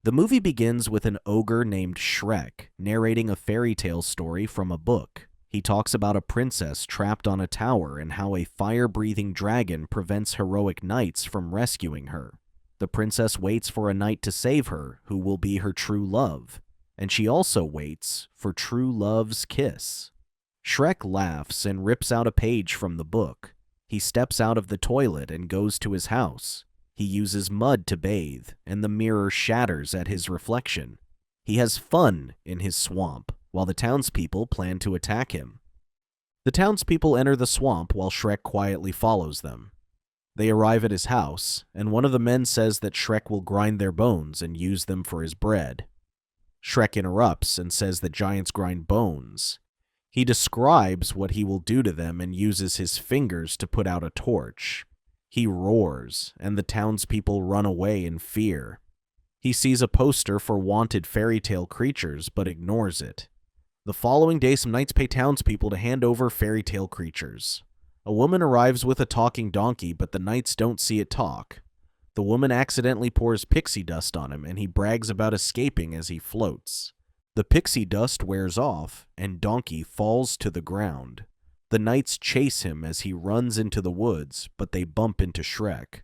The movie begins with an ogre named Shrek narrating a fairy tale story from a book. He talks about a princess trapped on a tower and how a fire-breathing dragon prevents heroic knights from rescuing her. The princess waits for a knight to save her, who will be her true love, and she also waits for true love's kiss. Shrek laughs and rips out a page from the book. He steps out of the toilet and goes to his house. He uses mud to bathe, and the mirror shatters at his reflection. He has fun in his swamp, while the townspeople plan to attack him. The townspeople enter the swamp while Shrek quietly follows them. They arrive at his house, and one of the men says that Shrek will grind their bones and use them for his bread. Shrek interrupts and says that giants grind bones. He describes what he will do to them and uses his fingers to put out a torch. He roars, and the townspeople run away in fear. He sees a poster for wanted fairy tale creatures, but ignores it. The following day, some knights pay townspeople to hand over fairy tale creatures. A woman arrives with a talking donkey, but the knights don't see it talk. The woman accidentally pours pixie dust on him, and he brags about escaping as he floats. The pixie dust wears off, and Donkey falls to the ground. The knights chase him as he runs into the woods, but they bump into Shrek.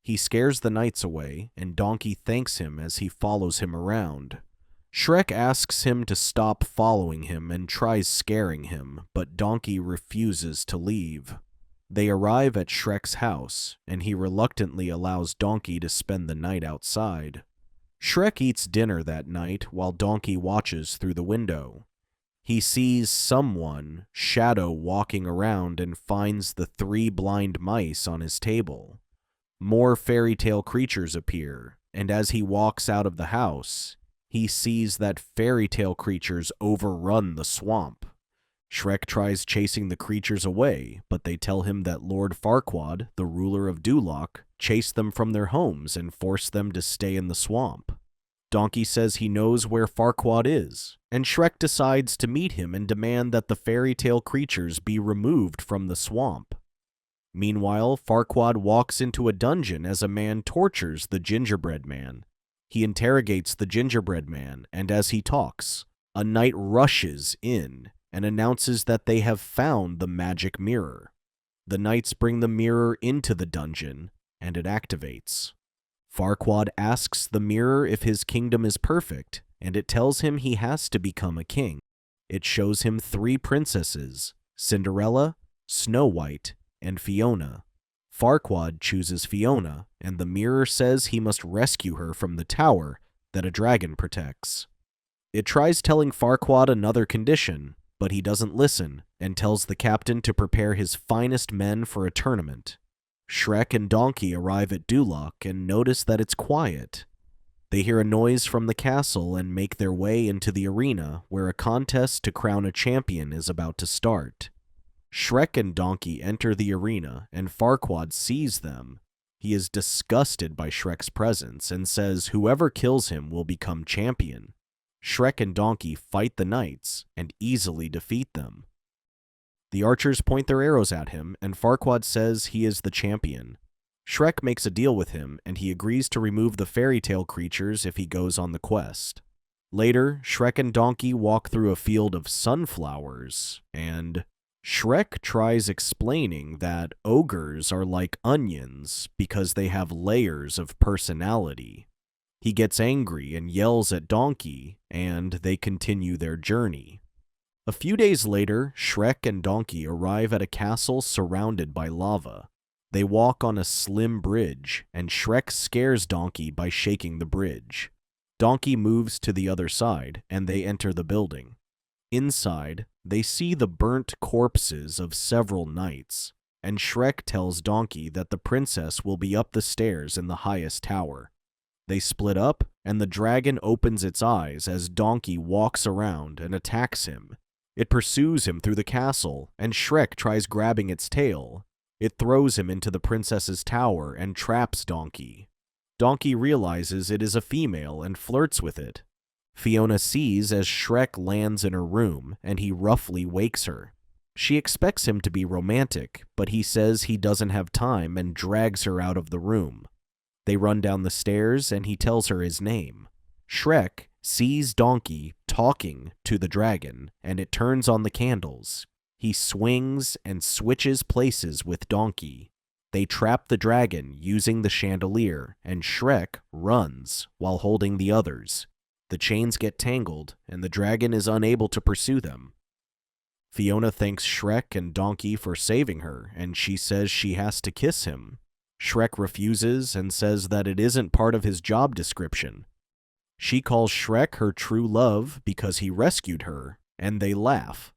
He scares the knights away, and Donkey thanks him as he follows him around. Shrek asks him to stop following him and tries scaring him, but Donkey refuses to leave. They arrive at Shrek's house, and he reluctantly allows Donkey to spend the night outside. Shrek eats dinner that night while Donkey watches through the window. He sees someone, Shadow, walking around and finds the 3 blind mice on his table. More fairy tale creatures appear, and as he walks out of the house, he sees that fairy tale creatures overrun the swamp. Shrek tries chasing the creatures away, but they tell him that Lord Farquaad, the ruler of Duloc, chased them from their homes and forced them to stay in the swamp. Donkey says he knows where Farquaad is, and Shrek decides to meet him and demand that the fairy tale creatures be removed from the swamp. Meanwhile, Farquaad walks into a dungeon as a man tortures the gingerbread man. He interrogates the gingerbread man, and as he talks, a knight rushes in and announces that they have found the magic mirror. The knights bring the mirror into the dungeon, and it activates. Farquaad asks the mirror if his kingdom is perfect, and it tells him he has to become a king. It shows him 3 princesses, Cinderella, Snow White, and Fiona. Farquaad chooses Fiona, and the mirror says he must rescue her from the tower that a dragon protects. It tries telling Farquaad another condition, but he doesn't listen and tells the captain to prepare his finest men for a tournament. Shrek and Donkey arrive at Duloc and notice that it's quiet. They hear a noise from the castle and make their way into the arena where a contest to crown a champion is about to start. Shrek and Donkey enter the arena and Farquaad sees them. He is disgusted by Shrek's presence and says whoever kills him will become champion. Shrek and Donkey fight the knights and easily defeat them. The archers point their arrows at him, and Farquaad says he is the champion. Shrek makes a deal with him, and he agrees to remove the fairy tale creatures if he goes on the quest. Later, Shrek and Donkey walk through a field of sunflowers, and Shrek tries explaining that ogres are like onions because they have layers of personality. He gets angry and yells at Donkey, and they continue their journey. A few days later, Shrek and Donkey arrive at a castle surrounded by lava. They walk on a slim bridge, and Shrek scares Donkey by shaking the bridge. Donkey moves to the other side, and they enter the building. Inside, they see the burnt corpses of several knights, and Shrek tells Donkey that the princess will be up the stairs in the highest tower. They split up, and the dragon opens its eyes as Donkey walks around and attacks him. It pursues him through the castle, and Shrek tries grabbing its tail. It throws him into the princess's tower and traps Donkey. Donkey realizes it is a female and flirts with it. Fiona sees as Shrek lands in her room, and he roughly wakes her. She expects him to be romantic, but he says he doesn't have time and drags her out of the room. They run down the stairs, and he tells her his name. Shrek sees Donkey talking to the dragon, and it turns on the candles. He swings and switches places with Donkey. They trap the dragon using the chandelier, and Shrek runs while holding the others. The chains get tangled, and the dragon is unable to pursue them. Fiona thanks Shrek and Donkey for saving her, and she says she has to kiss him. Shrek refuses and says that it isn't part of his job description. She calls Shrek her true love because he rescued her, and they laugh.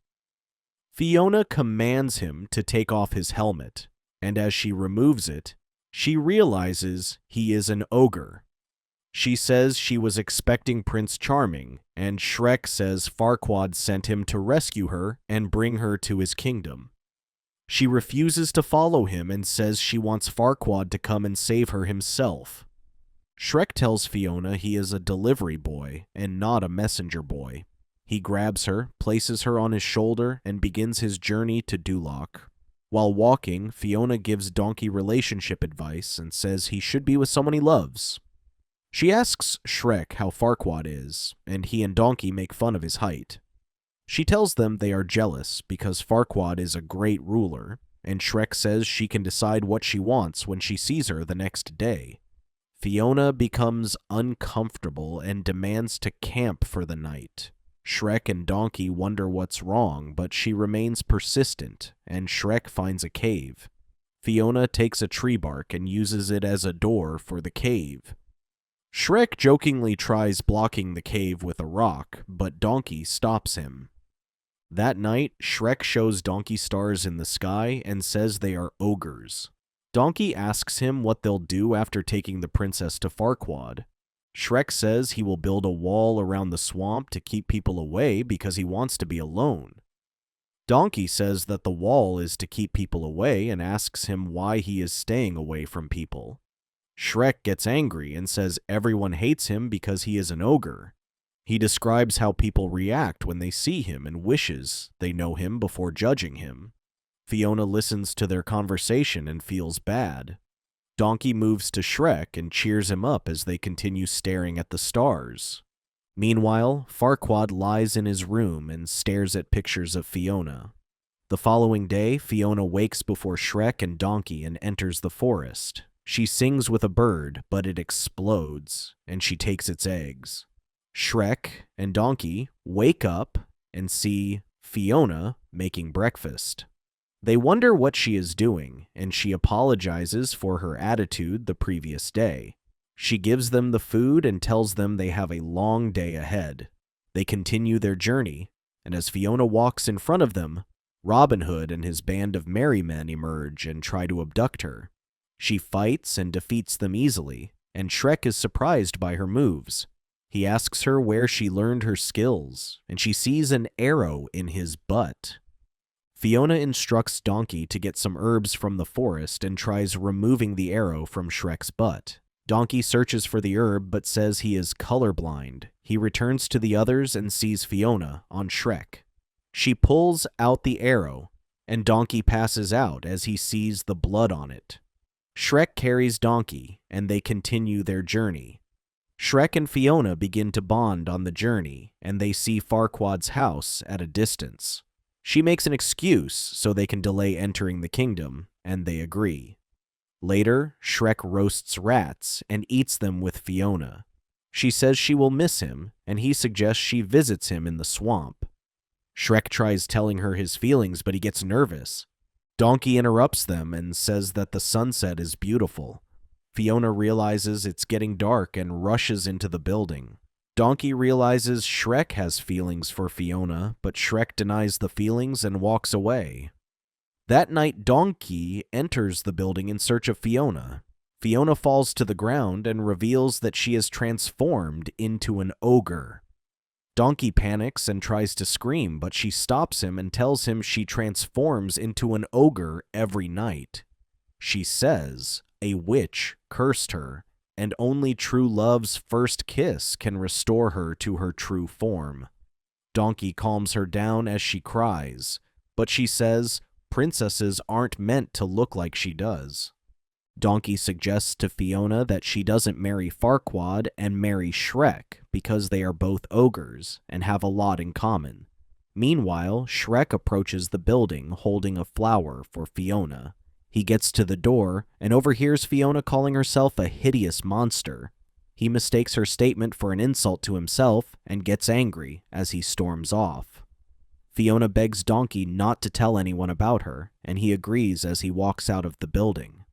Fiona commands him to take off his helmet, and as she removes it, she realizes he is an ogre. She says she was expecting Prince Charming, and Shrek says Farquaad sent him to rescue her and bring her to his kingdom. She refuses to follow him and says she wants Farquaad to come and save her himself. Shrek tells Fiona he is a delivery boy and not a messenger boy. He grabs her, places her on his shoulder, and begins his journey to Duloc. While walking, Fiona gives Donkey relationship advice and says he should be with someone he loves. She asks Shrek how Farquaad is, and he and Donkey make fun of his height. She tells them they are jealous because Farquaad is a great ruler, and Shrek says she can decide what she wants when she sees her the next day. Fiona becomes uncomfortable and demands to camp for the night. Shrek and Donkey wonder what's wrong, but she remains persistent, and Shrek finds a cave. Fiona takes a tree bark and uses it as a door for the cave. Shrek jokingly tries blocking the cave with a rock, but Donkey stops him. That night, Shrek shows Donkey stars in the sky and says they are ogres. Donkey asks him what they'll do after taking the princess to Farquaad. Shrek says he will build a wall around the swamp to keep people away because he wants to be alone. Donkey says that the wall is to keep people away and asks him why he is staying away from people. Shrek gets angry and says everyone hates him because he is an ogre. He describes how people react when they see him and wishes they know him before judging him. Fiona listens to their conversation and feels bad. Donkey moves to Shrek and cheers him up as they continue staring at the stars. Meanwhile, Farquaad lies in his room and stares at pictures of Fiona. The following day, Fiona wakes before Shrek and Donkey and enters the forest. She sings with a bird, but it explodes, and she takes its eggs. Shrek and Donkey wake up and see Fiona making breakfast. They wonder what she is doing, and she apologizes for her attitude the previous day. She gives them the food and tells them they have a long day ahead. They continue their journey, and as Fiona walks in front of them, Robin Hood and his band of merry men emerge and try to abduct her. She fights and defeats them easily, and Shrek is surprised by her moves. He asks her where she learned her skills, and she sees an arrow in his butt. Fiona instructs Donkey to get some herbs from the forest and tries removing the arrow from Shrek's butt. Donkey searches for the herb but says he is colorblind. He returns to the others and sees Fiona on Shrek. She pulls out the arrow, and Donkey passes out as he sees the blood on it. Shrek carries Donkey, and they continue their journey. Shrek and Fiona begin to bond on the journey, and they see Farquaad's house at a distance. She makes an excuse so they can delay entering the kingdom, and they agree. Later, Shrek roasts rats and eats them with Fiona. She says she will miss him, and he suggests she visits him in the swamp. Shrek tries telling her his feelings, but he gets nervous. Donkey interrupts them and says that the sunset is beautiful. Fiona realizes it's getting dark and rushes into the building. Donkey realizes Shrek has feelings for Fiona, but Shrek denies the feelings and walks away. That night, Donkey enters the building in search of Fiona. Fiona falls to the ground and reveals that she is transformed into an ogre. Donkey panics and tries to scream, but she stops him and tells him she transforms into an ogre every night. She says a witch cursed her, and only true love's first kiss can restore her to her true form. Donkey calms her down as she cries, but she says princesses aren't meant to look like she does. Donkey suggests to Fiona that she doesn't marry Farquaad and marry Shrek because they are both ogres and have a lot in common. Meanwhile, Shrek approaches the building holding a flower for Fiona. He gets to the door and overhears Fiona calling herself a hideous monster. He mistakes her statement for an insult to himself and gets angry as he storms off. Fiona begs Donkey not to tell anyone about her, and he agrees as he walks out of the building.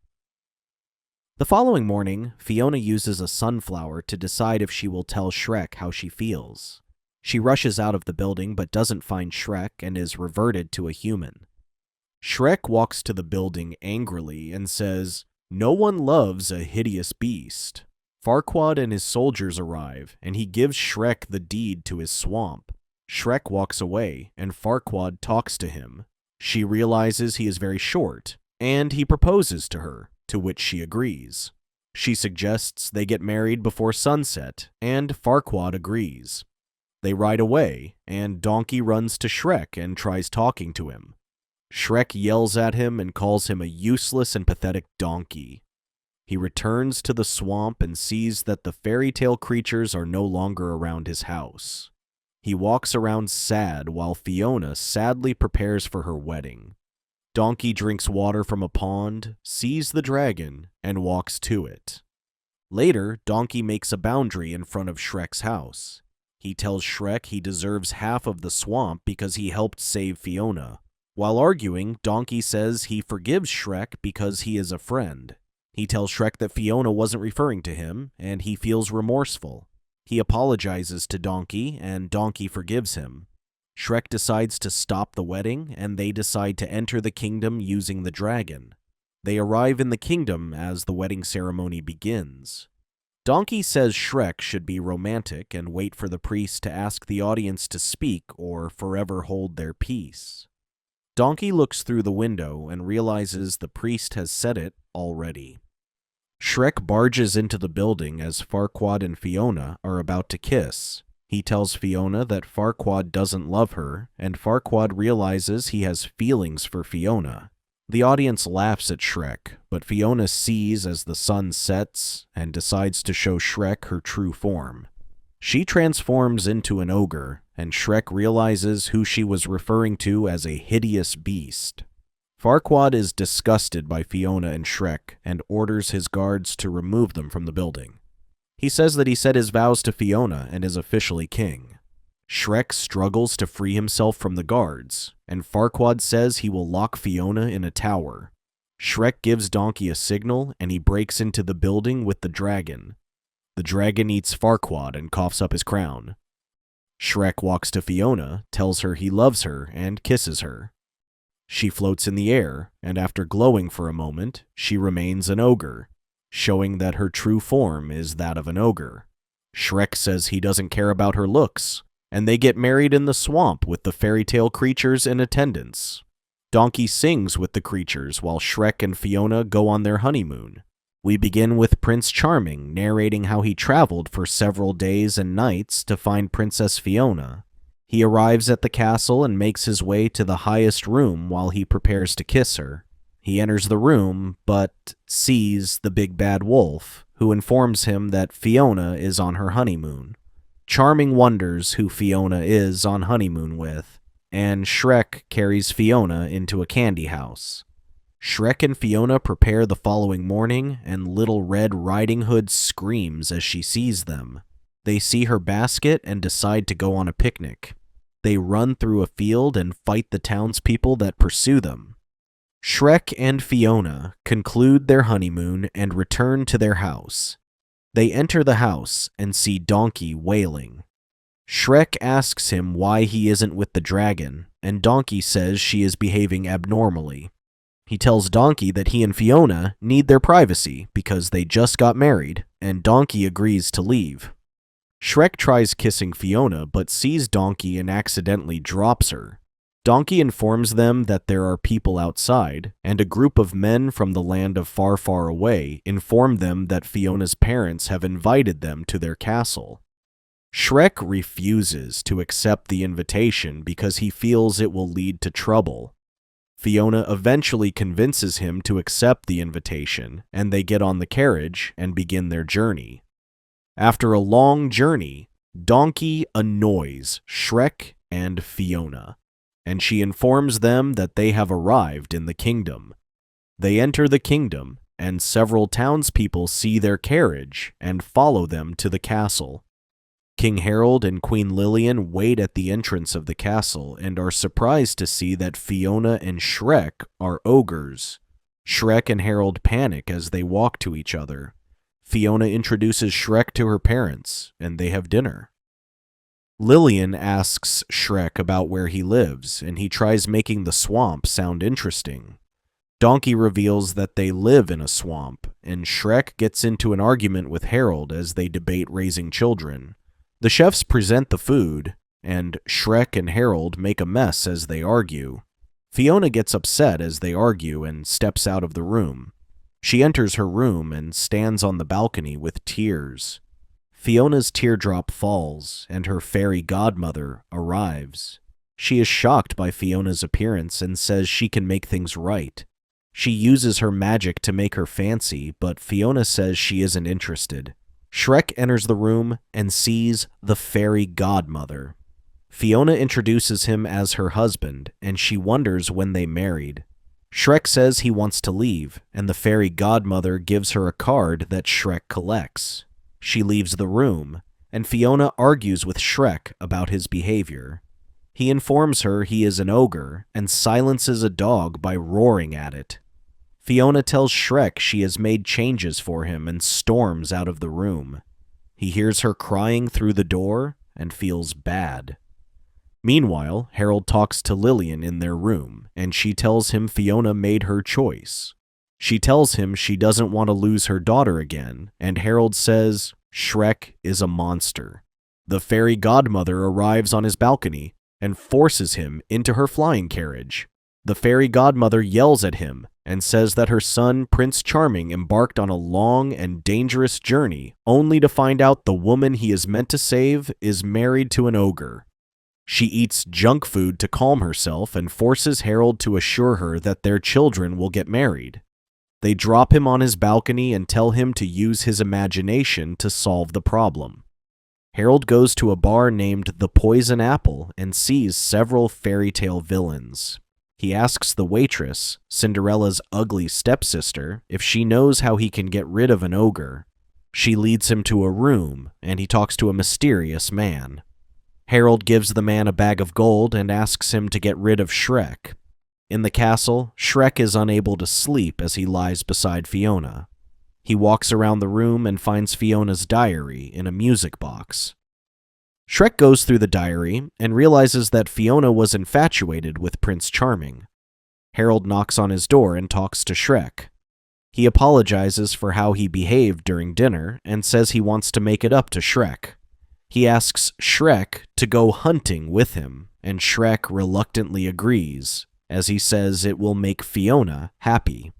The following morning, Fiona uses a sunflower to decide if she will tell Shrek how she feels. She rushes out of the building but doesn't find Shrek and is reverted to a human. Shrek walks to the building angrily and says, "No one loves a hideous beast." Farquaad and his soldiers arrive, and he gives Shrek the deed to his swamp. Shrek walks away, and Farquaad talks to him. She realizes he is very short, and he proposes to her, to which she agrees. She suggests they get married before sunset, and Farquaad agrees. They ride away, and Donkey runs to Shrek and tries talking to him. Shrek yells at him and calls him a useless and pathetic donkey. He returns to the swamp and sees that the fairy tale creatures are no longer around his house. He walks around sad while Fiona sadly prepares for her wedding. Donkey drinks water from a pond, sees the dragon, and walks to it. Later, Donkey makes a boundary in front of Shrek's house. He tells Shrek he deserves half of the swamp because he helped save Fiona. While arguing, Donkey says he forgives Shrek because he is a friend. He tells Shrek that Fiona wasn't referring to him, and he feels remorseful. He apologizes to Donkey, and Donkey forgives him. Shrek decides to stop the wedding, and they decide to enter the kingdom using the dragon. They arrive in the kingdom as the wedding ceremony begins. Donkey says Shrek should be romantic and wait for the priest to ask the audience to speak or forever hold their peace. Donkey looks through the window and realizes the priest has said it already. Shrek barges into the building as Farquaad and Fiona are about to kiss. He tells Fiona that Farquaad doesn't love her, and Farquaad realizes he has feelings for Fiona. The audience laughs at Shrek, but Fiona sees as the sun sets and decides to show Shrek her true form. She transforms into an ogre, and Shrek realizes who she was referring to as a hideous beast. Farquaad is disgusted by Fiona and Shrek and orders his guards to remove them from the building. He says that he said his vows to Fiona and is officially king. Shrek struggles to free himself from the guards, and Farquaad says he will lock Fiona in a tower. Shrek gives Donkey a signal, and he breaks into the building with the dragon. The dragon eats Farquaad and coughs up his crown. Shrek walks to Fiona, tells her he loves her, and kisses her. She floats in the air, and after glowing for a moment, she remains an ogre, showing that her true form is that of an ogre. Shrek says he doesn't care about her looks, and they get married in the swamp with the fairy tale creatures in attendance. Donkey sings with the creatures while Shrek and Fiona go on their honeymoon. We begin with Prince Charming narrating how he traveled for several days and nights to find Princess Fiona. He arrives at the castle and makes his way to the highest room while he prepares to kiss her. He enters the room, but sees the big bad wolf, who informs him that Fiona is on her honeymoon. Charming wonders who Fiona is on honeymoon with, and Shrek carries Fiona into a candy house. Shrek and Fiona prepare the following morning, and Little Red Riding Hood screams as she sees them. They see her basket and decide to go on a picnic. They run through a field and fight the townspeople that pursue them. Shrek and Fiona conclude their honeymoon and return to their house. They enter the house and see Donkey wailing. Shrek asks him why he isn't with the dragon, and Donkey says she is behaving abnormally. He tells Donkey that he and Fiona need their privacy because they just got married, and Donkey agrees to leave. Shrek tries kissing Fiona but sees Donkey and accidentally drops her. Donkey informs them that there are people outside, and a group of men from the land of far, far away inform them that Fiona's parents have invited them to their castle. Shrek refuses to accept the invitation because he feels it will lead to trouble. Fiona eventually convinces him to accept the invitation, and they get on the carriage and begin their journey. After a long journey, Donkey annoys Shrek and Fiona, and she informs them that they have arrived in the kingdom. They enter the kingdom, and several townspeople see their carriage and follow them to the castle. King Harold and Queen Lillian wait at the entrance of the castle and are surprised to see that Fiona and Shrek are ogres. Shrek and Harold panic as they walk to each other. Fiona introduces Shrek to her parents, and they have dinner. Lillian asks Shrek about where he lives, and he tries making the swamp sound interesting. Donkey reveals that they live in a swamp, and Shrek gets into an argument with Harold as they debate raising children. The chefs present the food, and Shrek and Harold make a mess as they argue. Fiona gets upset as they argue and steps out of the room. She enters her room and stands on the balcony with tears. Fiona's teardrop falls, and her fairy godmother arrives. She is shocked by Fiona's appearance and says she can make things right. She uses her magic to make her fancy, but Fiona says she isn't interested. Shrek enters the room and sees the fairy godmother. Fiona introduces him as her husband, and she wonders when they married. Shrek says he wants to leave, and the fairy godmother gives her a card that Shrek collects. She leaves the room, and Fiona argues with Shrek about his behavior. He informs her he is an ogre and silences a dog by roaring at it. Fiona tells Shrek she has made changes for him and storms out of the room. He hears her crying through the door and feels bad. Meanwhile, Harold talks to Lillian in their room, and she tells him Fiona made her choice. She tells him she doesn't want to lose her daughter again, and Harold says Shrek is a monster. The fairy godmother arrives on his balcony and forces him into her flying carriage. The fairy godmother yells at him and says that her son, Prince Charming, embarked on a long and dangerous journey only to find out the woman he is meant to save is married to an ogre. She eats junk food to calm herself and forces Harold to assure her that their children will get married. They drop him on his balcony and tell him to use his imagination to solve the problem. Harold goes to a bar named the Poison Apple and sees several fairy tale villains. He asks the waitress, Cinderella's ugly stepsister, if she knows how he can get rid of an ogre. She leads him to a room, and he talks to a mysterious man. Harold gives the man a bag of gold and asks him to get rid of Shrek. In the castle, Shrek is unable to sleep as he lies beside Fiona. He walks around the room and finds Fiona's diary in a music box. Shrek goes through the diary and realizes that Fiona was infatuated with Prince Charming. Harold knocks on his door and talks to Shrek. He apologizes for how he behaved during dinner and says he wants to make it up to Shrek. He asks Shrek to go hunting with him, and Shrek reluctantly agrees, as he says it will make Fiona happy.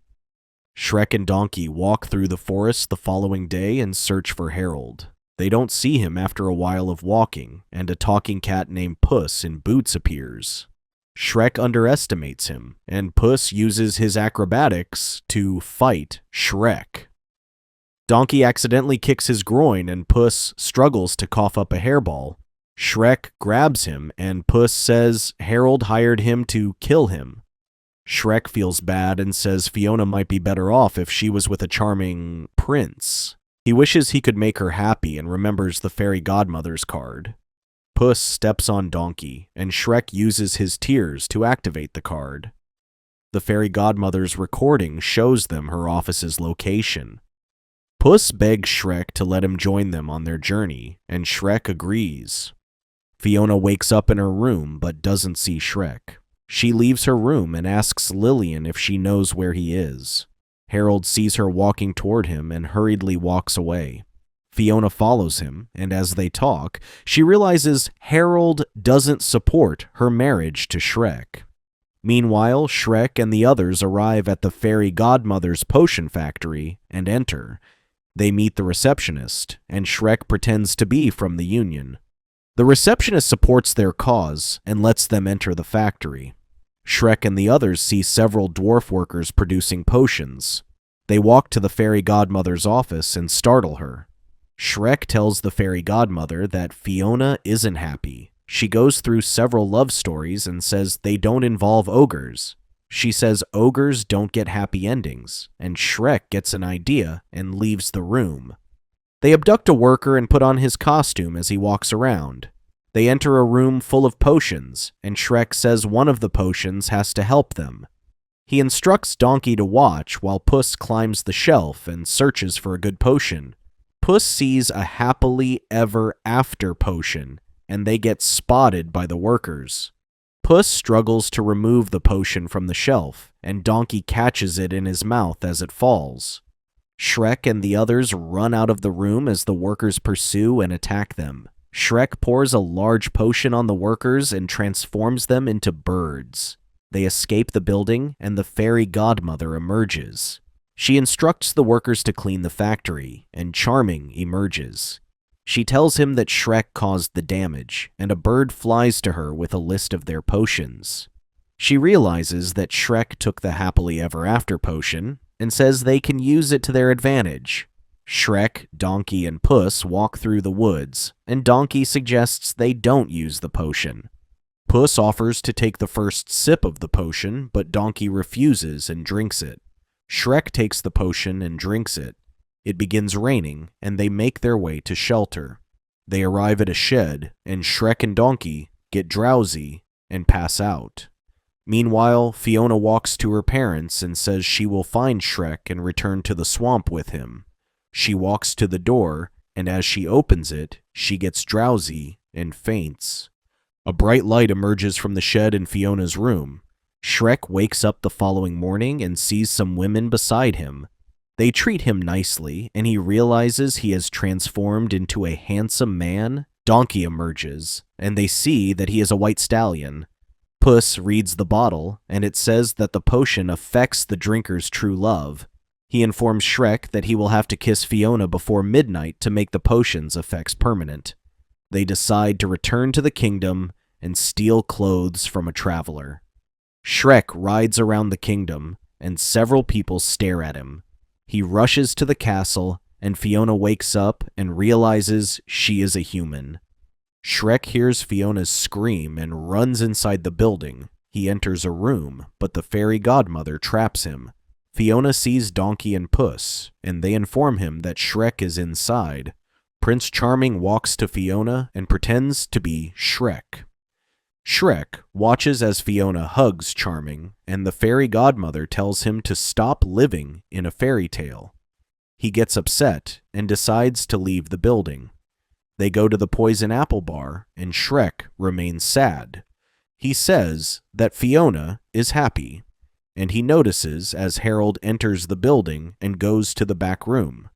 Shrek and Donkey walk through the forest the following day and search for Harold. They don't see him after a while of walking, and a talking cat named Puss in Boots appears. Shrek underestimates him, and Puss uses his acrobatics to fight Shrek. Donkey accidentally kicks his groin, and Puss struggles to cough up a hairball. Shrek grabs him, and Puss says Harold hired him to kill him. Shrek feels bad and says Fiona might be better off if she was with a charming prince. He wishes he could make her happy and remembers the fairy godmother's card. Puss steps on Donkey, and Shrek uses his tears to activate the card. The fairy godmother's recording shows them her office's location. Puss begs Shrek to let him join them on their journey, and Shrek agrees. Fiona wakes up in her room but doesn't see Shrek. She leaves her room and asks Lillian if she knows where he is. Harold sees her walking toward him and hurriedly walks away. Fiona follows him, and as they talk, she realizes Harold doesn't support her marriage to Shrek. Meanwhile, Shrek and the others arrive at the fairy godmother's potion factory and enter. They meet the receptionist, and Shrek pretends to be from the Union. The receptionist supports their cause and lets them enter the factory. Shrek and the others see several dwarf workers producing potions. They walk to the fairy godmother's office and startle her. Shrek tells the fairy godmother that Fiona isn't happy. She goes through several love stories and says they don't involve ogres. She says ogres don't get happy endings, and Shrek gets an idea and leaves the room. They abduct a worker and put on his costume as he walks around. They enter a room full of potions, and Shrek says one of the potions has to help them. He instructs Donkey to watch while Puss climbs the shelf and searches for a good potion. Puss sees a happily ever after potion, and they get spotted by the workers. Puss struggles to remove the potion from the shelf, and Donkey catches it in his mouth as it falls. Shrek and the others run out of the room as the workers pursue and attack them. Shrek pours a large potion on the workers and transforms them into birds. They escape the building, and the fairy godmother emerges. She instructs the workers to clean the factory, and Charming emerges. She tells him that Shrek caused the damage, and a bird flies to her with a list of their potions. She realizes that Shrek took the happily ever after potion, and says they can use it to their advantage. Shrek, Donkey, and Puss walk through the woods, and Donkey suggests they don't use the potion. Puss offers to take the first sip of the potion, but Donkey refuses and drinks it. Shrek takes the potion and drinks it. It begins raining, and they make their way to shelter. They arrive at a shed, and Shrek and Donkey get drowsy and pass out. Meanwhile, Fiona walks to her parents and says she will find Shrek and return to the swamp with him. She walks to the door, and as she opens it, she gets drowsy and faints. A bright light emerges from the shed in Fiona's room. Shrek wakes up the following morning and sees some women beside him. They treat him nicely, and he realizes he has transformed into a handsome man. Donkey emerges, and they see that he is a white stallion. Puss reads the bottle, and it says that the potion affects the drinker's true love. He informs Shrek that he will have to kiss Fiona before midnight to make the potion's effects permanent. They decide to return to the kingdom and steal clothes from a traveler. Shrek rides around the kingdom, and several people stare at him. He rushes to the castle, and Fiona wakes up and realizes she is a human. Shrek hears Fiona's scream and runs inside the building. He enters a room, but the fairy godmother traps him. Fiona sees Donkey and Puss, and they inform him that Shrek is inside. Prince Charming walks to Fiona and pretends to be Shrek. Shrek watches as Fiona hugs Charming, and the fairy godmother tells him to stop living in a fairy tale. He gets upset and decides to leave the building. They go to the Poison Apple Bar, and Shrek remains sad. He says that Fiona is happy, and he notices as Harold enters the building and goes to the back room.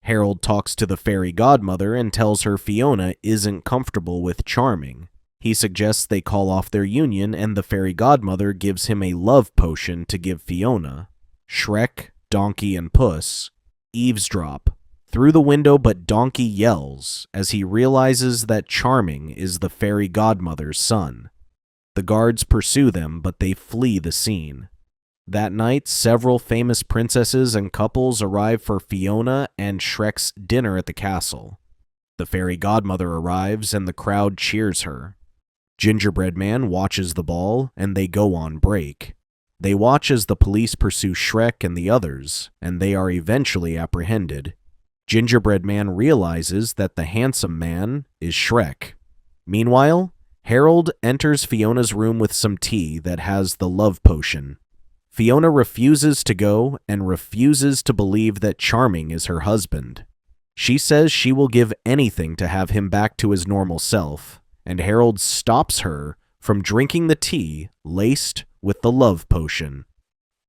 Harold talks to the fairy godmother and tells her Fiona isn't comfortable with Charming. He suggests they call off their union, and the fairy godmother gives him a love potion to give Fiona. Shrek, Donkey, and Puss eavesdrop through the window, but Donkey yells as he realizes that Charming is the fairy godmother's son. The guards pursue them, but they flee the scene. That night, several famous princesses and couples arrive for Fiona and Shrek's dinner at the castle. The fairy godmother arrives, and the crowd cheers her. Gingerbread Man watches the ball, and they go on break. They watch as the police pursue Shrek and the others, and they are eventually apprehended. Gingerbread Man realizes that the handsome man is Shrek. Meanwhile, Harold enters Fiona's room with some tea that has the love potion. Fiona refuses to go and refuses to believe that Charming is her husband. She says she will give anything to have him back to his normal self, and Harold stops her from drinking the tea laced with the love potion.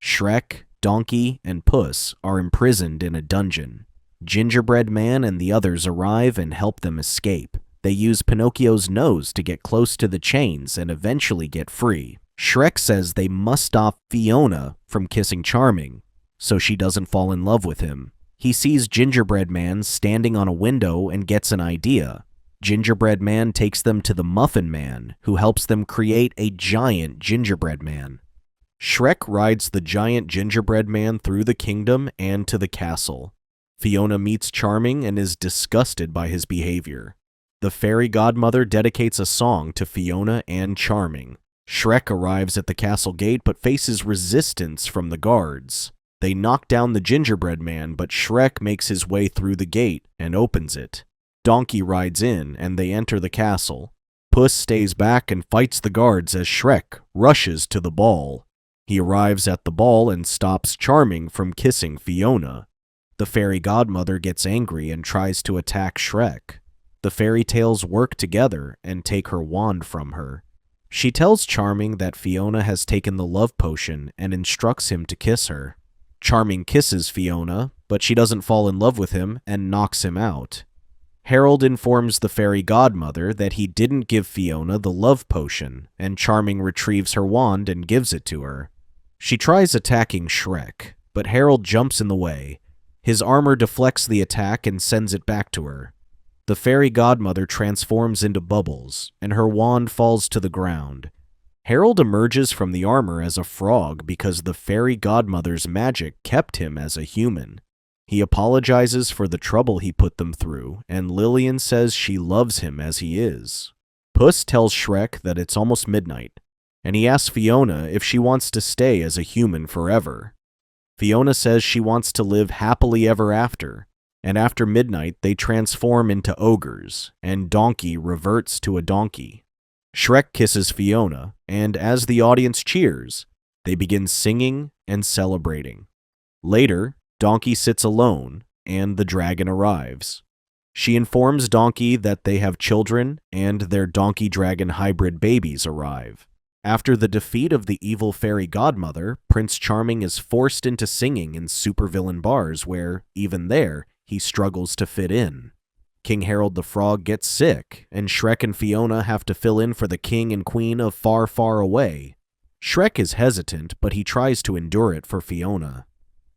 Shrek, Donkey, and Puss are imprisoned in a dungeon. Gingerbread Man and the others arrive and help them escape. They use Pinocchio's nose to get close to the chains and eventually get free. Shrek says they must stop Fiona from kissing Charming, so she doesn't fall in love with him. He sees Gingerbread Man standing on a window and gets an idea. Gingerbread Man takes them to the Muffin Man, who helps them create a giant gingerbread man. Shrek rides the giant gingerbread man through the kingdom and to the castle. Fiona meets Charming and is disgusted by his behavior. The fairy godmother dedicates a song to Fiona and Charming. Shrek arrives at the castle gate but faces resistance from the guards. They knock down the gingerbread man, but Shrek makes his way through the gate and opens it. Donkey rides in, and they enter the castle. Puss stays back and fights the guards as Shrek rushes to the ball. He arrives at the ball and stops Charming from kissing Fiona. The fairy godmother gets angry and tries to attack Shrek. The fairy tales work together and take her wand from her. She tells Charming that Fiona has taken the love potion and instructs him to kiss her. Charming kisses Fiona, but she doesn't fall in love with him and knocks him out. Harold informs the fairy godmother that he didn't give Fiona the love potion, and Charming retrieves her wand and gives it to her. She tries attacking Shrek, but Harold jumps in the way. His armor deflects the attack and sends it back to her. The fairy godmother transforms into bubbles, and her wand falls to the ground. Harold emerges from the armor as a frog because the fairy godmother's magic kept him as a human. He apologizes for the trouble he put them through, and Lillian says she loves him as he is. Puss tells Shrek that it's almost midnight, and he asks Fiona if she wants to stay as a human forever. Fiona says she wants to live happily ever after, and after midnight they transform into ogres, and Donkey reverts to a donkey. Shrek kisses Fiona, and as the audience cheers, they begin singing and celebrating. Later, Donkey sits alone, and the dragon arrives. She informs Donkey that they have children, and their donkey-dragon hybrid babies arrive. After the defeat of the evil fairy godmother, Prince Charming is forced into singing in supervillain bars where, even there, he struggles to fit in. King Harold the Frog gets sick, and Shrek and Fiona have to fill in for the king and queen of Far, Far Away. Shrek is hesitant, but he tries to endure it for Fiona.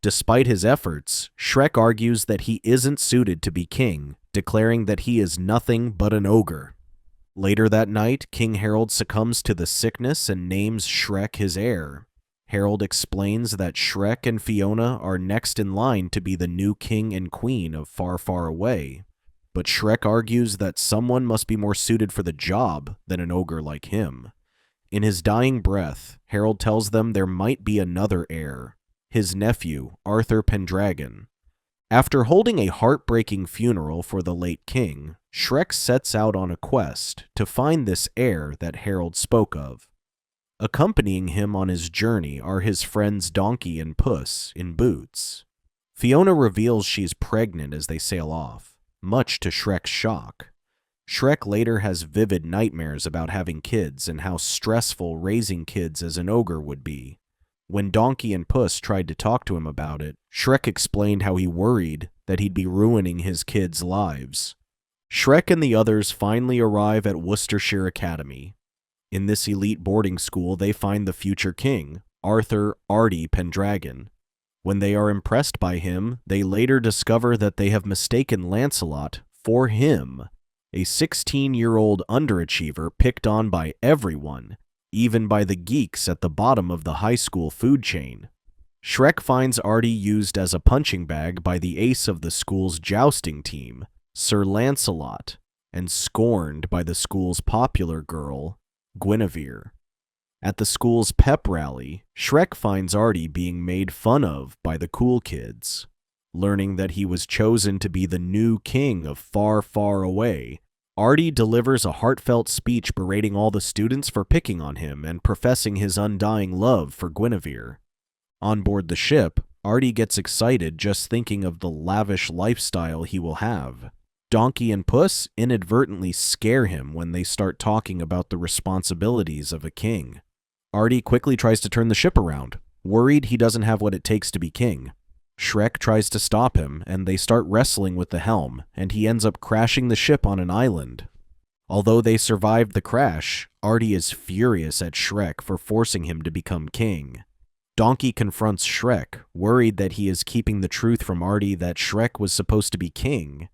Despite his efforts, Shrek argues that he isn't suited to be king, declaring that he is nothing but an ogre. Later that night, King Harold succumbs to the sickness and names Shrek his heir. Harold explains that Shrek and Fiona are next in line to be the new king and queen of Far, Far Away. But Shrek argues that someone must be more suited for the job than an ogre like him. In his dying breath, Harold tells them there might be another heir, his nephew, Arthur Pendragon. After holding a heartbreaking funeral for the late king, Shrek sets out on a quest to find this heir that Harold spoke of. Accompanying him on his journey are his friends Donkey and Puss in boots. Fiona reveals she's pregnant as they sail off, much to Shrek's shock. Shrek later has vivid nightmares about having kids and how stressful raising kids as an ogre would be. When Donkey and Puss tried to talk to him about it, Shrek explained how he worried that he'd be ruining his kids' lives. Shrek and the others finally arrive at Worcestershire Academy. In this elite boarding school, they find the future king, Arthur Artie Pendragon. When they are impressed by him, they later discover that they have mistaken Lancelot for him, a 16-year-old underachiever picked on by everyone, even by the geeks at the bottom of the high school food chain. Shrek finds Artie used as a punching bag by the ace of the school's jousting team, Sir Lancelot, and scorned by the school's popular girl, Guinevere. At the school's pep rally, Shrek finds Artie being made fun of by the cool kids. Learning that he was chosen to be the new king of Far, Far Away, Artie delivers a heartfelt speech berating all the students for picking on him and professing his undying love for Guinevere. On board the ship, Artie gets excited just thinking of the lavish lifestyle he will have. Donkey and Puss inadvertently scare him when they start talking about the responsibilities of a king. Artie quickly tries to turn the ship around, worried he doesn't have what it takes to be king. Shrek tries to stop him, and they start wrestling with the helm, and he ends up crashing the ship on an island. Although they survived the crash, Artie is furious at Shrek for forcing him to become king. Donkey confronts Shrek, worried that he is keeping the truth from Artie that Shrek was supposed to be king,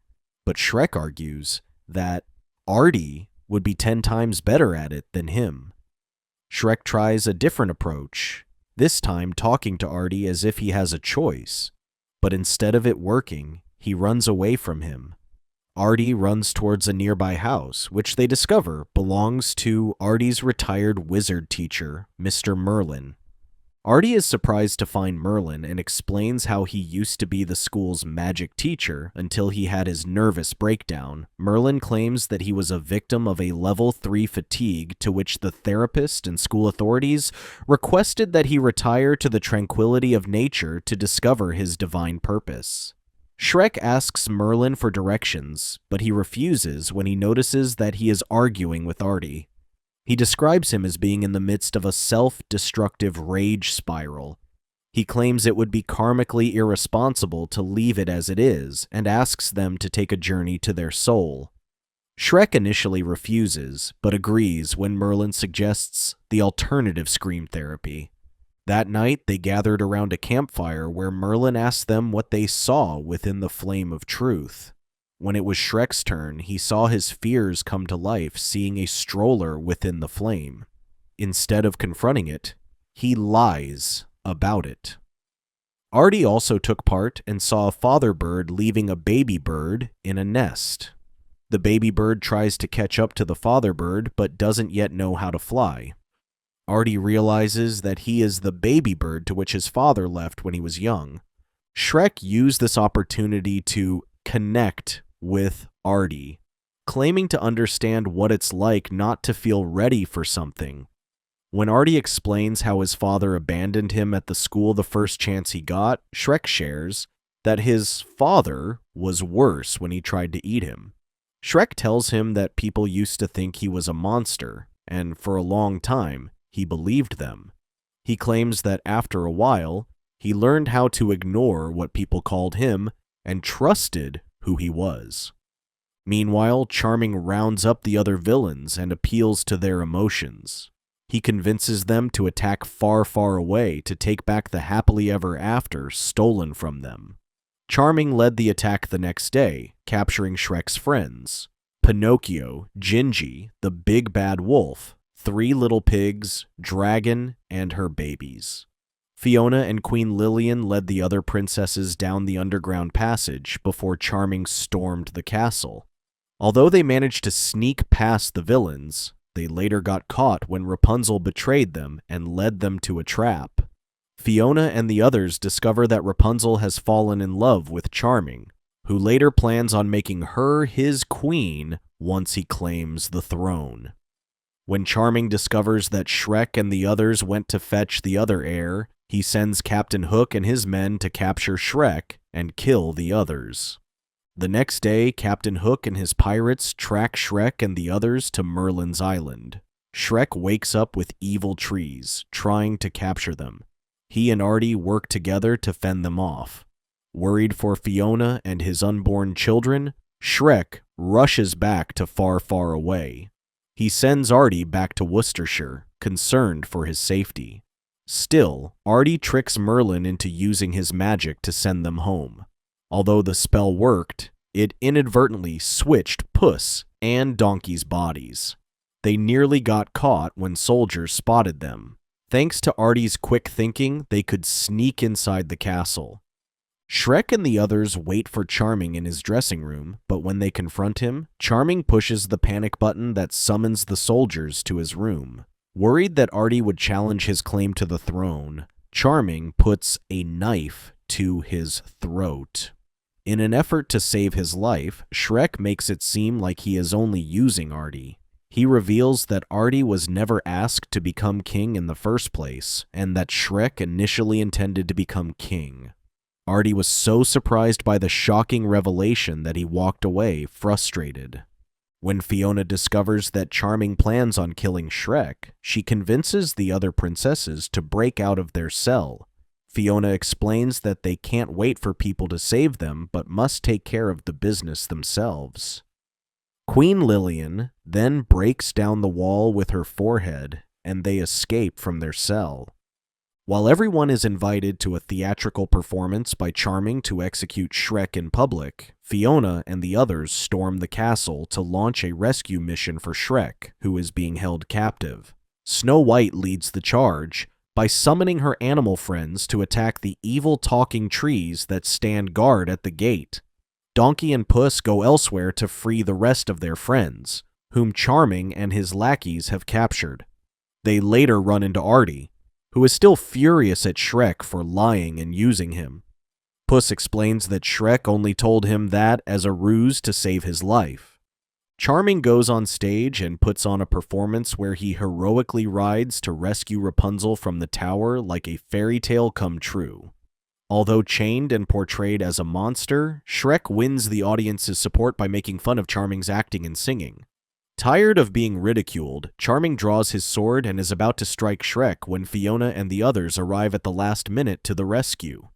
but Shrek argues that Artie would be 10 times better at it than him. Shrek tries a different approach, this time talking to Artie as if he has a choice, but instead of it working, he runs away from him. Artie runs towards a nearby house, which they discover belongs to Artie's retired wizard teacher, Mr. Merlin. Artie is surprised to find Merlin and explains how he used to be the school's magic teacher until he had his nervous breakdown. Merlin claims that he was a victim of a level 3 fatigue, to which the therapist and school authorities requested that he retire to the tranquility of nature to discover his divine purpose. Shrek asks Merlin for directions, but he refuses when he notices that he is arguing with Artie. He describes him as being in the midst of a self-destructive rage spiral. He claims it would be karmically irresponsible to leave it as it is, and asks them to take a journey to their soul. Shrek initially refuses, but agrees when Merlin suggests the alternative scream therapy. That night, they gathered around a campfire where Merlin asked them what they saw within the flame of truth. When it was Shrek's turn, he saw his fears come to life, seeing a stroller within the flame. Instead of confronting it, he lies about it. Artie also took part and saw a father bird leaving a baby bird in a nest. The baby bird tries to catch up to the father bird, but doesn't yet know how to fly. Artie realizes that he is the baby bird to which his father left when he was young. Shrek used this opportunity to connect with Artie, claiming to understand what it's like not to feel ready for something. When Artie explains how his father abandoned him at the school the first chance he got, Shrek shares that his father was worse when he tried to eat him. Shrek tells him that people used to think he was a monster, and for a long time, he believed them. He claims that after a while, he learned how to ignore what people called him and trusted who he was. Meanwhile, Charming rounds up the other villains and appeals to their emotions. He convinces them to attack far, far away to take back the happily ever after stolen from them. Charming led the attack the next day, capturing Shrek's friends: Pinocchio, Gingy, the big bad wolf, 3 little pigs, Dragon, and her babies. Fiona and Queen Lillian led the other princesses down the underground passage before Charming stormed the castle. Although they managed to sneak past the villains, they later got caught when Rapunzel betrayed them and led them to a trap. Fiona and the others discover that Rapunzel has fallen in love with Charming, who later plans on making her his queen once he claims the throne. When Charming discovers that Shrek and the others went to fetch the other heir, he sends Captain Hook and his men to capture Shrek and kill the others. The next day, Captain Hook and his pirates track Shrek and the others to Merlin's island. Shrek wakes up with evil trees, trying to capture them. He and Artie work together to fend them off. Worried for Fiona and his unborn children, Shrek rushes back to far, far away. He sends Artie back to Worcestershire, concerned for his safety. Still, Artie tricks Merlin into using his magic to send them home. Although the spell worked, it inadvertently switched Puss and Donkey's bodies. They nearly got caught when soldiers spotted them. Thanks to Artie's quick thinking, they could sneak inside the castle. Shrek and the others wait for Charming in his dressing room, but when they confront him, Charming pushes the panic button that summons the soldiers to his room. Worried that Artie would challenge his claim to the throne, Charming puts a knife to his throat. In an effort to save his life, Shrek makes it seem like he is only using Artie. He reveals that Artie was never asked to become king in the first place, and that Shrek initially intended to become king. Artie was so surprised by the shocking revelation that he walked away frustrated. When Fiona discovers that Charming plans on killing Shrek, she convinces the other princesses to break out of their cell. Fiona explains that they can't wait for people to save them, but must take care of the business themselves. Queen Lillian then breaks down the wall with her forehead, and they escape from their cell. While everyone is invited to a theatrical performance by Charming to execute Shrek in public, Fiona and the others storm the castle to launch a rescue mission for Shrek, who is being held captive. Snow White leads the charge by summoning her animal friends to attack the evil talking trees that stand guard at the gate. Donkey and Puss go elsewhere to free the rest of their friends, whom Charming and his lackeys have captured. They later run into Artie, who is still furious at Shrek for lying and using him. Puss explains that Shrek only told him that as a ruse to save his life. Charming goes on stage and puts on a performance where he heroically rides to rescue Rapunzel from the tower like a fairy tale come true. Although chained and portrayed as a monster, Shrek wins the audience's support by making fun of Charming's acting and singing. Tired of being ridiculed, Charming draws his sword and is about to strike Shrek when Fiona and the others arrive at the last minute to the rescue.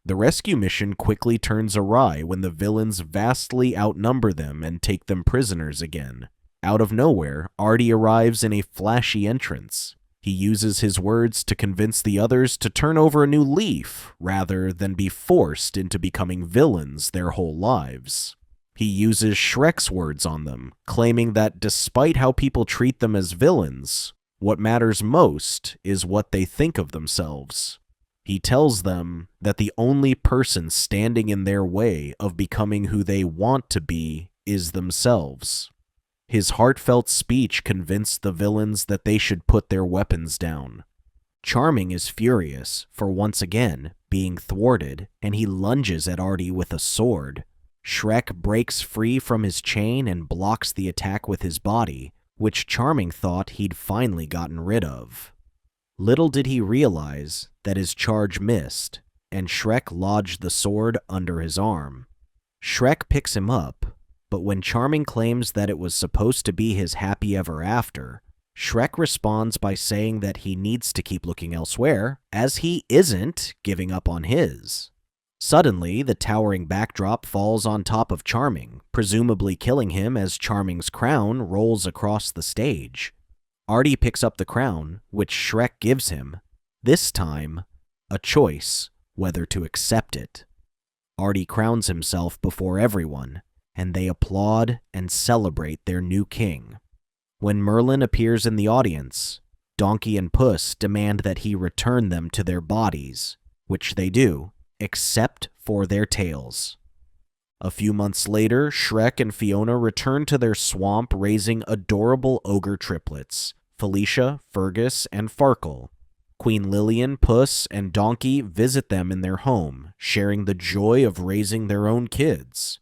The rescue mission quickly turns awry when the villains vastly outnumber them and take them prisoners again. Out of nowhere, Artie arrives in a flashy entrance. He uses his words to convince the others to turn over a new leaf rather than be forced into becoming villains their whole lives. He uses Shrek's words on them, claiming that despite how people treat them as villains, what matters most is what they think of themselves. He tells them that the only person standing in their way of becoming who they want to be is themselves. His heartfelt speech convinced the villains that they should put their weapons down. Charming is furious for once again being thwarted, and he lunges at Artie with a sword. Shrek breaks free from his chain and blocks the attack with his body, which Charming thought he'd finally gotten rid of. Little did he realize that his charge missed, and Shrek lodged the sword under his arm. Shrek picks him up, but when Charming claims that it was supposed to be his happy ever after, Shrek responds by saying that he needs to keep looking elsewhere, as he isn't giving up on his. Suddenly, the towering backdrop falls on top of Charming, presumably killing him as Charming's crown rolls across the stage. Artie picks up the crown, which Shrek gives him, this time a choice whether to accept it. Artie crowns himself before everyone, and they applaud and celebrate their new king. When Merlin appears in the audience, Donkey and Puss demand that he return them to their bodies, which they do, except for their tails. A few months later, Shrek and Fiona return to their swamp raising adorable ogre triplets, Felicia, Fergus, and Farkle. Queen Lillian, Puss, and Donkey visit them in their home, sharing the joy of raising their own kids.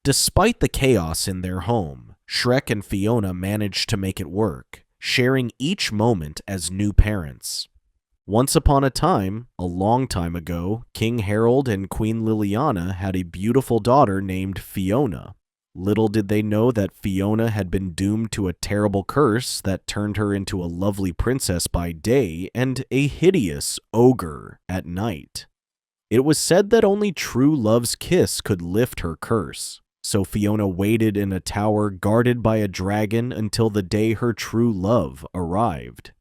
Despite the chaos in their home, Shrek and Fiona manage to make it work, sharing each moment as new parents. Once upon a time, a long time ago, King Harold and Queen Liliana had a beautiful daughter named Fiona. Little did they know that Fiona had been doomed to a terrible curse that turned her into a lovely princess by day and a hideous ogre at night. It was said that only true love's kiss could lift her curse, so Fiona waited in a tower guarded by a dragon until the day her true love arrived.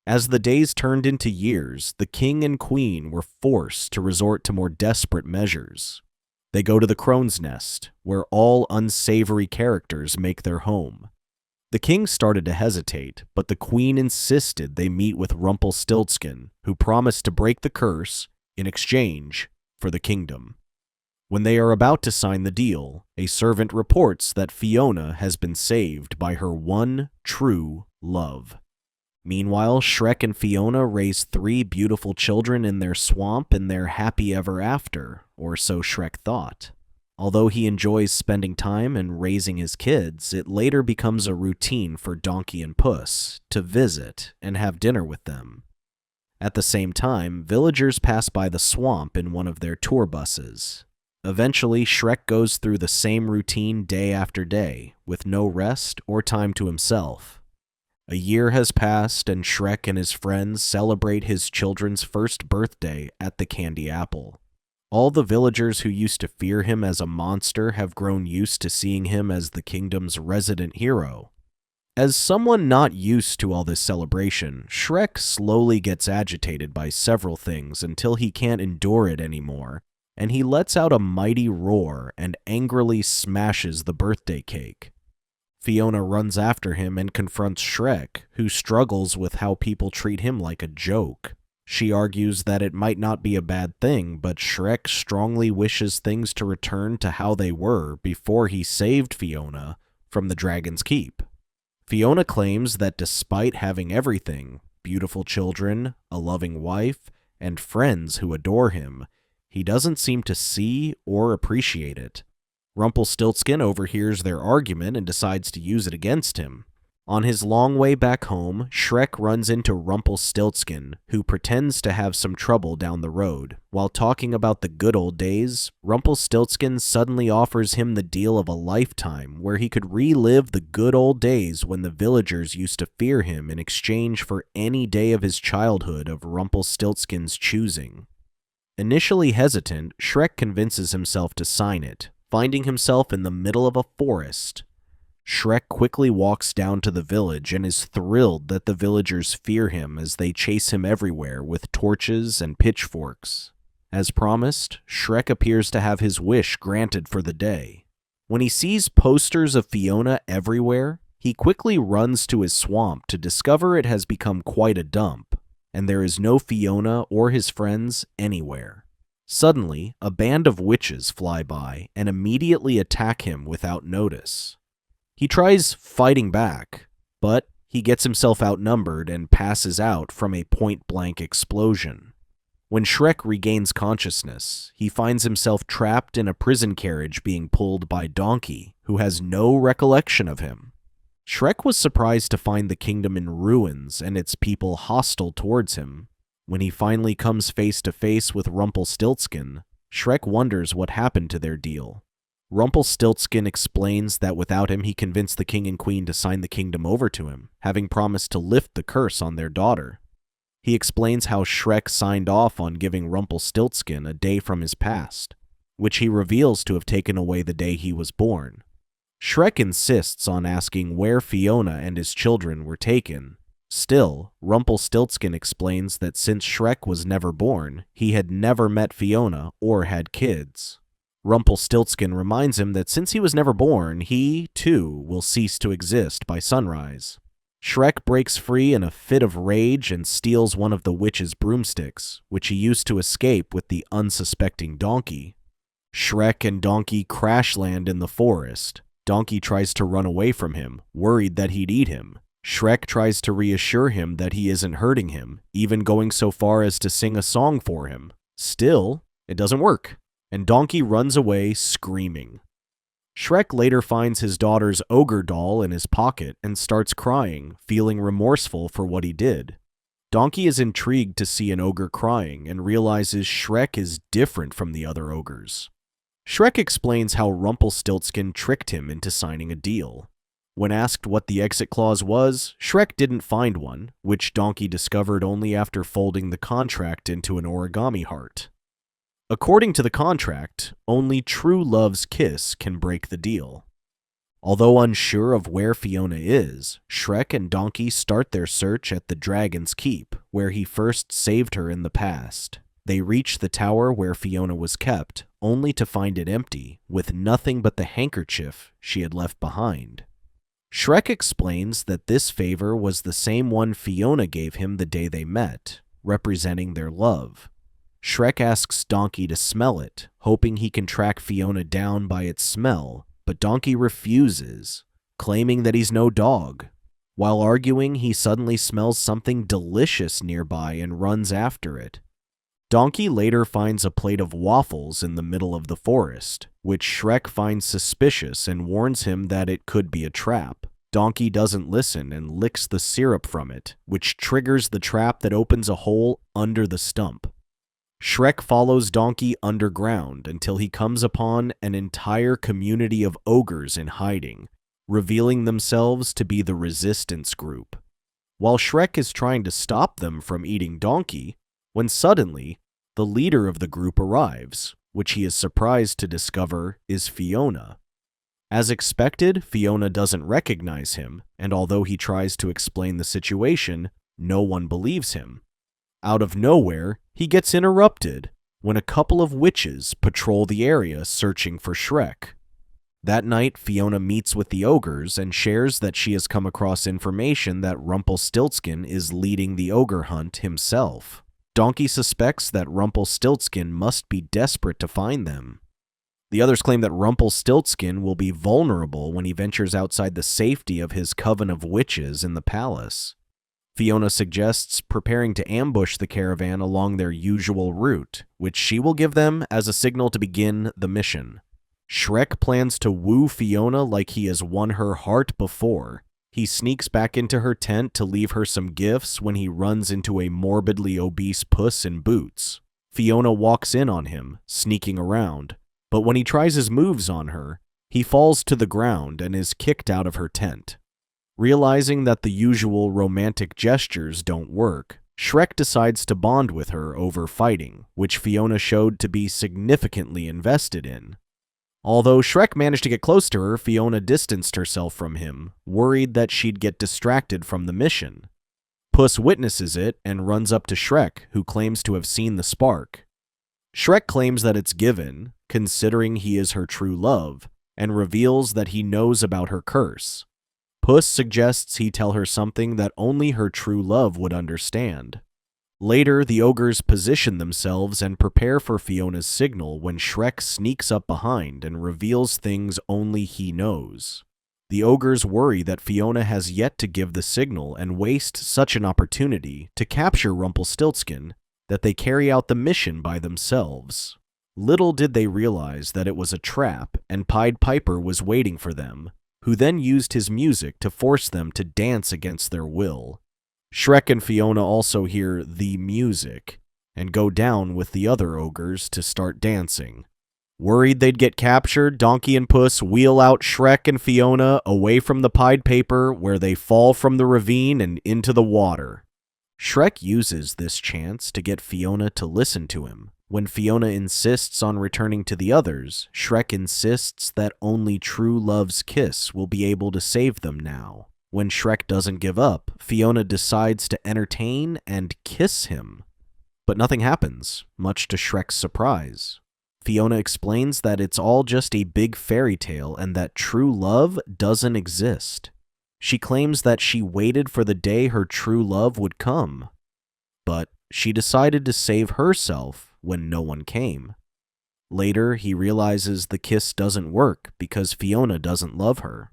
As the days turned into years, the king and queen were forced to resort to more desperate measures. They go to the Crone's Nest, where all unsavory characters make their home. The king started to hesitate, but the queen insisted they meet with Rumpelstiltskin, who promised to break the curse in exchange for the kingdom. When they are about to sign the deal, a servant reports that Fiona has been saved by her one true love. Meanwhile, Shrek and Fiona raise 3 beautiful children in their swamp and they're happy ever after, or so Shrek thought. Although he enjoys spending time and raising his kids, it later becomes a routine for Donkey and Puss to visit and have dinner with them. At the same time, villagers pass by the swamp in one of their tour buses. Eventually, Shrek goes through the same routine day after day, with no rest or time to himself. A year has passed, and Shrek and his friends celebrate his children's first birthday at the Candy Apple. All the villagers who used to fear him as a monster have grown used to seeing him as the kingdom's resident hero. As someone not used to all this celebration, Shrek slowly gets agitated by several things until he can't endure it anymore, and he lets out a mighty roar and angrily smashes the birthday cake. Fiona runs after him and confronts Shrek, who struggles with how people treat him like a joke. She argues that it might not be a bad thing, but Shrek strongly wishes things to return to how they were before he saved Fiona from the Dragon's Keep. Fiona claims that despite having everything, beautiful children, a loving wife, and friends who adore him, he doesn't seem to see or appreciate it. Rumpelstiltskin overhears their argument and decides to use it against him. On his long way back home, Shrek runs into Rumpelstiltskin, who pretends to have some trouble down the road. While talking about the good old days, Rumpelstiltskin suddenly offers him the deal of a lifetime where he could relive the good old days when the villagers used to fear him in exchange for any day of his childhood of Rumpelstiltskin's choosing. Initially hesitant, Shrek convinces himself to sign it, finding himself in the middle of a forest. Shrek quickly walks down to the village and is thrilled that the villagers fear him as they chase him everywhere with torches and pitchforks. As promised, Shrek appears to have his wish granted for the day. When he sees posters of Fiona everywhere, he quickly runs to his swamp to discover it has become quite a dump, and there is no Fiona or his friends anywhere. Suddenly, a band of witches fly by and immediately attack him without notice. He tries fighting back, but he gets himself outnumbered and passes out from a point-blank explosion. When Shrek regains consciousness, he finds himself trapped in a prison carriage being pulled by Donkey, who has no recollection of him. Shrek was surprised to find the kingdom in ruins and its people hostile towards him. When he finally comes face to face with Rumpelstiltskin, Shrek wonders what happened to their deal. Rumpelstiltskin explains that without him he convinced the king and queen to sign the kingdom over to him, having promised to lift the curse on their daughter. He explains how Shrek signed off on giving Rumpelstiltskin a day from his past, which he reveals to have taken away the day he was born. Shrek insists on asking where Fiona and his children were taken. Still, Rumpelstiltskin explains that since Shrek was never born, he had never met Fiona or had kids. Rumpelstiltskin reminds him that since he was never born, he, too, will cease to exist by sunrise. Shrek breaks free in a fit of rage and steals one of the witch's broomsticks, which he used to escape with the unsuspecting Donkey. Shrek and Donkey crash land in the forest. Donkey tries to run away from him, worried that he'd eat him. Shrek tries to reassure him that he isn't hurting him, even going so far as to sing a song for him. Still, it doesn't work, and Donkey runs away screaming. Shrek later finds his daughter's ogre doll in his pocket and starts crying, feeling remorseful for what he did. Donkey is intrigued to see an ogre crying and realizes Shrek is different from the other ogres. Shrek explains how Rumpelstiltskin tricked him into signing a deal. When asked what the exit clause was, Shrek didn't find one, which Donkey discovered only after folding the contract into an origami heart. According to the contract, only true love's kiss can break the deal. Although unsure of where Fiona is, Shrek and Donkey start their search at the Dragon's Keep, where he first saved her in the past. They reach the tower where Fiona was kept, only to find it empty, with nothing but the handkerchief she had left behind. Shrek explains that this favor was the same one Fiona gave him the day they met, representing their love. Shrek asks Donkey to smell it, hoping he can track Fiona down by its smell, but Donkey refuses, claiming that he's no dog. While arguing, he suddenly smells something delicious nearby and runs after it. Donkey later finds a plate of waffles in the middle of the forest, which Shrek finds suspicious and warns him that it could be a trap. Donkey doesn't listen and licks the syrup from it, which triggers the trap that opens a hole under the stump. Shrek follows Donkey underground until he comes upon an entire community of ogres in hiding, revealing themselves to be the resistance group. While Shrek is trying to stop them from eating Donkey, when suddenly, the leader of the group arrives, which he is surprised to discover is Fiona. As expected, Fiona doesn't recognize him, and although he tries to explain the situation, no one believes him. Out of nowhere, he gets interrupted when a couple of witches patrol the area searching for Shrek. That night, Fiona meets with the ogres and shares that she has come across information that Rumpelstiltskin is leading the ogre hunt himself. Donkey suspects that Rumpelstiltskin must be desperate to find them. The others claim that Rumpelstiltskin will be vulnerable when he ventures outside the safety of his coven of witches in the palace. Fiona suggests preparing to ambush the caravan along their usual route, which she will give them as a signal to begin the mission. Shrek plans to woo Fiona like he has won her heart before. He sneaks back into her tent to leave her some gifts when he runs into a morbidly obese puss in boots. Fiona walks in on him, sneaking around, but when he tries his moves on her, he falls to the ground and is kicked out of her tent. Realizing that the usual romantic gestures don't work, Shrek decides to bond with her over fighting, which Fiona showed to be significantly invested in. Although Shrek managed to get close to her, Fiona distanced herself from him, worried that she'd get distracted from the mission. Puss witnesses it and runs up to Shrek, who claims to have seen the spark. Shrek claims that it's given, considering he is her true love, and reveals that he knows about her curse. Puss suggests he tell her something that only her true love would understand. Later, the ogres position themselves and prepare for Fiona's signal when Shrek sneaks up behind and reveals things only he knows. The ogres worry that Fiona has yet to give the signal and waste such an opportunity to capture Rumpelstiltskin that they carry out the mission by themselves. Little did they realize that it was a trap and Pied Piper was waiting for them, who then used his music to force them to dance against their will. Shrek and Fiona also hear the music and go down with the other ogres to start dancing. Worried they'd get captured, Donkey and Puss wheel out Shrek and Fiona away from the Pied Piper, where they fall from the ravine and into the water. Shrek uses this chance to get Fiona to listen to him. When Fiona insists on returning to the others, Shrek insists that only true love's kiss will be able to save them now. When Shrek doesn't give up, Fiona decides to entertain and kiss him. But nothing happens, much to Shrek's surprise. Fiona explains that it's all just a big fairy tale and that true love doesn't exist. She claims that she waited for the day her true love would come, but she decided to save herself when no one came. Later, he realizes the kiss doesn't work because Fiona doesn't love her.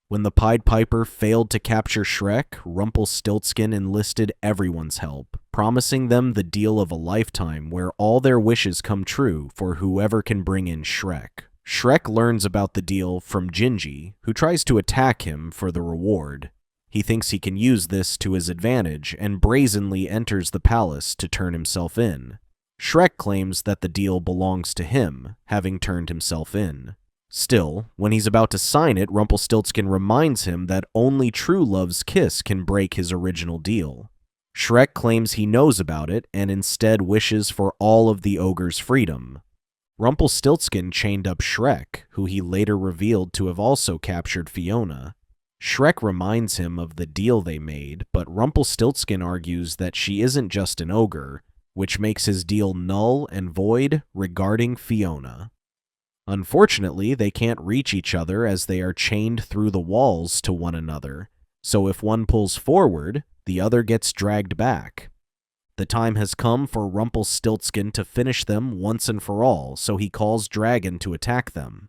When the Pied Piper failed to capture Shrek, Rumpelstiltskin enlisted everyone's help, promising them the deal of a lifetime where all their wishes come true for whoever can bring in Shrek. Shrek learns about the deal from Gingy, who tries to attack him for the reward. He thinks he can use this to his advantage and brazenly enters the palace to turn himself in. Shrek claims that the deal belongs to him, having turned himself in. Still, when he's about to sign it, Rumpelstiltskin reminds him that only true love's kiss can break his original deal. Shrek claims he knows about it and instead wishes for all of the ogre's freedom. Rumpelstiltskin chained up Shrek, who he later revealed to have also captured Fiona. Shrek reminds him of the deal they made, but Rumpelstiltskin argues that she isn't just an ogre, which makes his deal null and void regarding Fiona. Unfortunately, they can't reach each other as they are chained through the walls to one another, so if one pulls forward, the other gets dragged back. The time has come for Rumpelstiltskin to finish them once and for all, so he calls Dragon to attack them.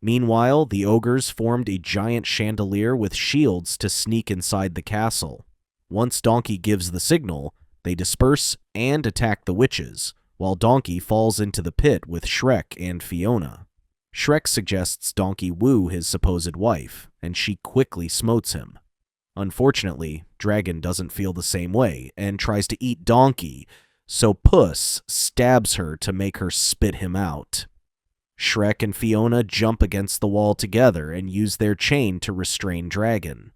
Meanwhile, the ogres formed a giant chandelier with shields to sneak inside the castle. Once Donkey gives the signal, they disperse and attack the witches, while Donkey falls into the pit with Shrek and Fiona. Shrek suggests Donkey woo his supposed wife, and she quickly smotes him. Unfortunately, Dragon doesn't feel the same way and tries to eat Donkey, so Puss stabs her to make her spit him out. Shrek and Fiona jump against the wall together and use their chain to restrain Dragon.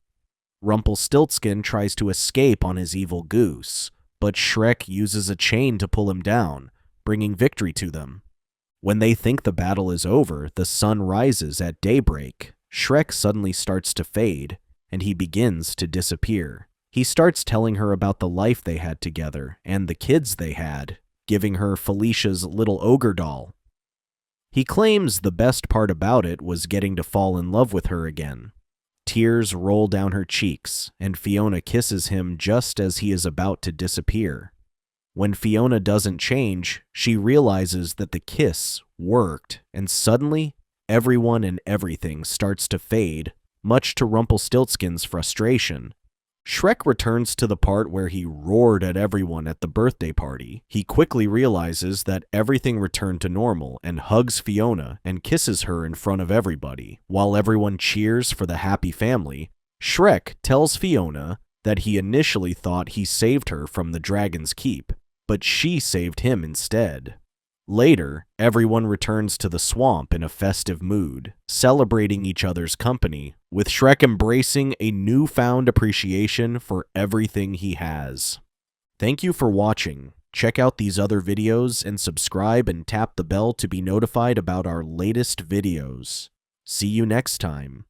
Rumpelstiltskin tries to escape on his evil goose, but Shrek uses a chain to pull him down, bringing victory to them. When they think the battle is over, the sun rises at daybreak. Shrek suddenly starts to fade, and he begins to disappear. He starts telling her about the life they had together and the kids they had, giving her Felicia's little ogre doll. He claims the best part about it was getting to fall in love with her again. Tears roll down her cheeks, and Fiona kisses him just as he is about to disappear. When Fiona doesn't change, she realizes that the kiss worked, and suddenly, everyone and everything starts to fade, much to Rumpelstiltskin's frustration. Shrek returns to the part where he roared at everyone at the birthday party. He quickly realizes that everything returned to normal and hugs Fiona and kisses her in front of everybody. While everyone cheers for the happy family, Shrek tells Fiona that he initially thought he saved her from the Dragon's Keep, but she saved him instead. Later, everyone returns to the swamp in a festive mood, celebrating each other's company, with Shrek embracing a newfound appreciation for everything he has. Thank you for watching. Check out these other videos and subscribe and tap the bell to be notified about our latest videos. See you next time.